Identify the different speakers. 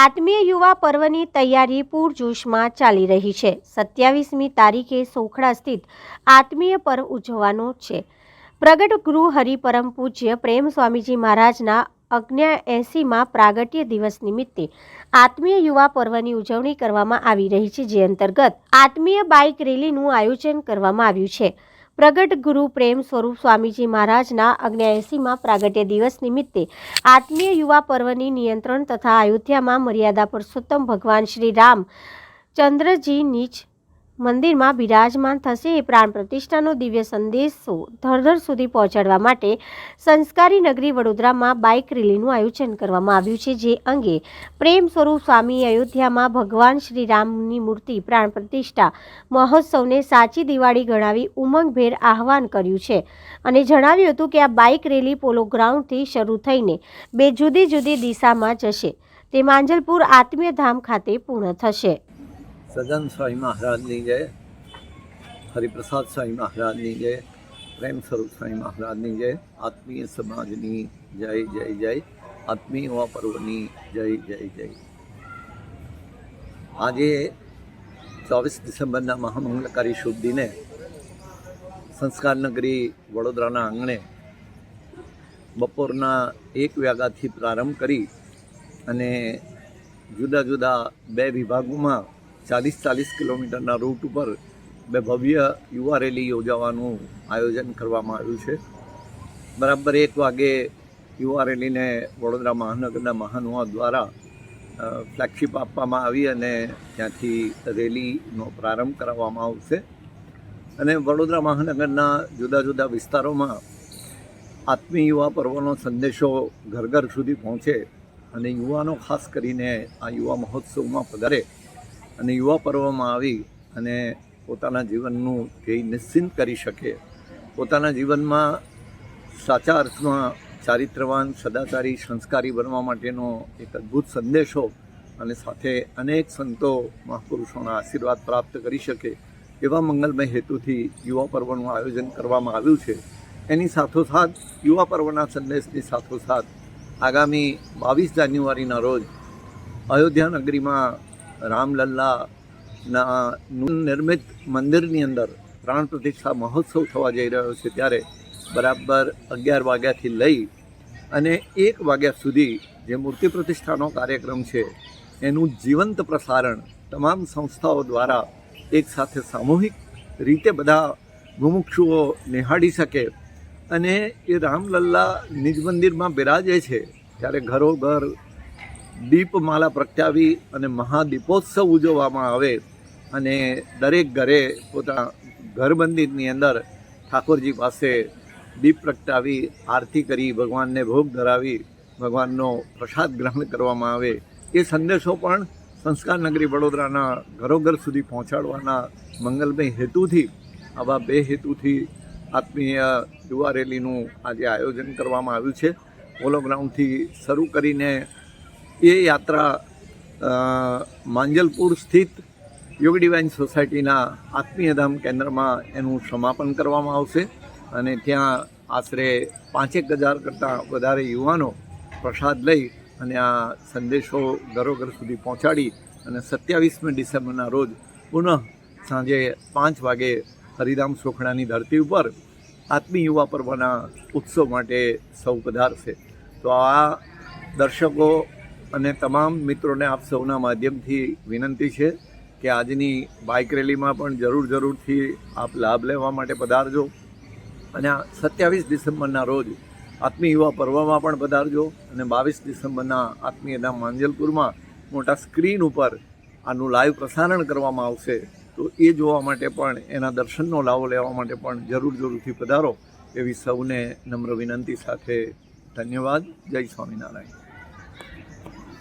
Speaker 1: આત્મીય યુવા પર્વની તૈયારી પૂરજોશમાં ચાલી રહી છે। 27મી તારીખે સોખડા સ્થિત આત્મીય પર્વ ઉજવવાનો છે। પ્રગટ ગુરુ હરિપરમ પૂજ્ય પ્રેમ સ્વામીજી મહારાજના 79માં પ્રાગટ્ય દિવસ નિમિત્તે આત્મીય યુવા પર્વની ઉજવણી કરવામાં આવી રહી છે, જે અંતર્ગત આત્મીય બાઇક રેલીનું આયોજન કરવામાં આવ્યું છે। પ્રગટ ગુરુ પ્રેમ સ્વરૂપ સ્વામીજી મહારાજના 79માં પ્રાગટ્ય દિવસ નિમિત્તે આત્મીય યુવા પર્વની નિયંત્રણ તથા અયોધ્યામાં મર્યાદા પુરુષોત્તમ ભગવાન શ્રી રામચંદ્રજી નિજ મંદિરમાં બિરાજમાન થશે એ પ્રાણ પ્રતિષ્ઠાનો દિવ્ય સંદેશો ધર સુધી પહોંચાડવા માટે સંસ્કારી નગરી વડોદરામાં બાઇક રેલીનું આયોજન કરવામાં આવ્યું છે, જે અંગે પ્રેમ સ્વરૂપ સ્વામી અયોધ્યામાં ભગવાન શ્રી રામની મૂર્તિ પ્રાણ પ્રતિષ્ઠા મહોત્સવને સાચી દિવાળી ગણાવી ઉમંગભેર આહવાન કર્યું છે અને જણાવ્યું હતું કે આ બાઇક રેલી પોલો ગ્રાઉન્ડથી શરૂ થઈને 2 જુદી જુદી દિશામાં જશે, તે માંજલપુર આત્મીય ધામ ખાતે પૂર્ણ થશે।
Speaker 2: सदन स्वामी महाराज ની जय, हरिप्रसाद स्वामी महाराज ની जय, प्रेम स्वरूप स्वामी महाराज ની जय, आत्मीय समाजनी जय जय जय, आत्मीय युवा पर्वनी जय जय जय। આજે 24 ડિસેમ્બરના મહામંગલકારી શુભ દિને સંસ્કાર નગરી વડોદરાના આંગણે બપોરના 1 વાગ્યાથી પ્રારંભ કરી અને જુદા જુદા 2 વિભાગોમાં 40 કિલોમીટરના રૂટ ઉપર ભવ્ય યુવા રેલી યોજવાનું આયોજન કરવામાં આવ્યું છે। બરાબર 1 વાગે યુવા રેલીને વડોદરા મહાનગરના મહાનુભાવો દ્વારા ફ્લેગશિપ આપવામાં આવી અને ત્યાંથી રેલીનો પ્રારંભ કરવામાં આવશે અને વડોદરા મહાનગરના જુદા જુદા વિસ્તારોમાં આત્મીય યુવા પર્વનો સંદેશો ઘર ઘર સુધી પહોંચે અને યુવાનો ખાસ કરીને આ યુવા મહોત્સવમાં પધારે અને યુવા પર્વમાં આવી અને પોતાના જીવનનું ધ્યેય નિશ્ચિત કરી શકે, પોતાના જીવનમાં સાચા અર્થમાં ચારિત્રવાન, સદાચારી, સંસ્કારી બનવા માટેનો એક અદ્ભુત સંદેશો અને સાથે અનેક સંતો મહાપુરુષોના આશીર્વાદ પ્રાપ્ત કરી શકે એવા મંગલમય હેતુથી યુવા પર્વનું આયોજન કરવામાં આવ્યું છે। એની સાથોસાથ યુવા પર્વના સંદેશની સાથોસાથ આગામી 22 જાન્યુઆરીના રોજ અયોધ્યા નગરીમાં રામલલ્લાના નિર્મિત મંદિરની અંદર પ્રાણ પ્રતિષ્ઠા મહોત્સવ થવા જઈ રહ્યો છે, ત્યારે બરાબર 11 વાગ્યાથી લઈ અને 1 વાગ્યા સુધી જે મૂર્તિ પ્રતિષ્ઠાનો કાર્યક્રમ છે એનું જીવંત પ્રસારણ તમામ સંસ્થાઓ દ્વારા એકસાથે સામૂહિક રીતે બધા મુમુક્ષુઓ નિહાળી શકે અને એ રામલલ્લા નિજ મંદિરમાં બિરાજે છે ત્યારે ઘરોઘર દીપમાલા પ્રગટાવી અને મહાદીપોત્સવ ઉજવવામાં આવે અને દરેક ઘરે પોતાના ઘર મંદિરની અંદર ઠાકોરજી પાસે દીપ પ્રગટાવી આરતી કરી ભગવાનને ભોગ ધરાવી ભગવાનનો પ્રસાદ ગ્રહણ કરવામાં આવે એ સંદેશો પણ સંસ્કાર નગરી વડોદરાના ઘરોઘર સુધી પહોંચાડવાના મંગલમય હેતુથી આવા 2 હેતુથી આત્મીય યુવા રેલીનું આજે આયોજન કરવામાં આવ્યું છે। પોલો ગ્રાઉન્ડથી શરૂ કરીને એ યાત્રા માંજલપુર સ્થિત યોગ ડિવાઇન સોસાયટીના આત્મીય ધામ કેન્દ્રમાં એનું સમાપન કરવામાં આવશે અને ત્યાં આશરે 5,000 કરતાં વધારે યુવાનો પ્રસાદ લઈ અને આ સંદેશો ઘરોઘર સુધી પહોંચાડી અને 27મી ડિસેમ્બરના રોજ પુનઃ સાંજે 5 વાગે હરિધામ સોખડાની ધરતી ઉપર આત્મીય યુવા પર્વના ઉત્સવ માટે સૌ પધારશે। તો આ દર્શકો અને તમામ મિત્રોને આપ સૌના માધ્યમથી વિનંતી છે કે આજની બાઇક રેલીમાં પણ જરૂરથી આપ લાભ લેવા માટે પધારજો અને આ 27 ડિસેમ્બરના રોજ આત્મીય યુવા પર્વમાં પણ પધારજો અને 22 ડિસેમ્બરના આત્મીય ધામ માંજલપુરમાં મોટા સ્ક્રીન ઉપર આનું લાઈવ પ્રસારણ કરવામાં આવશે, તો એ જોવા માટે પણ એના દર્શનનો લાભ લેવા માટે પણ જરૂરથી પધારો એવી સૌને નમ્ર વિનંતી સાથે ધન્યવાદ। જય સ્વામિનારાયણ।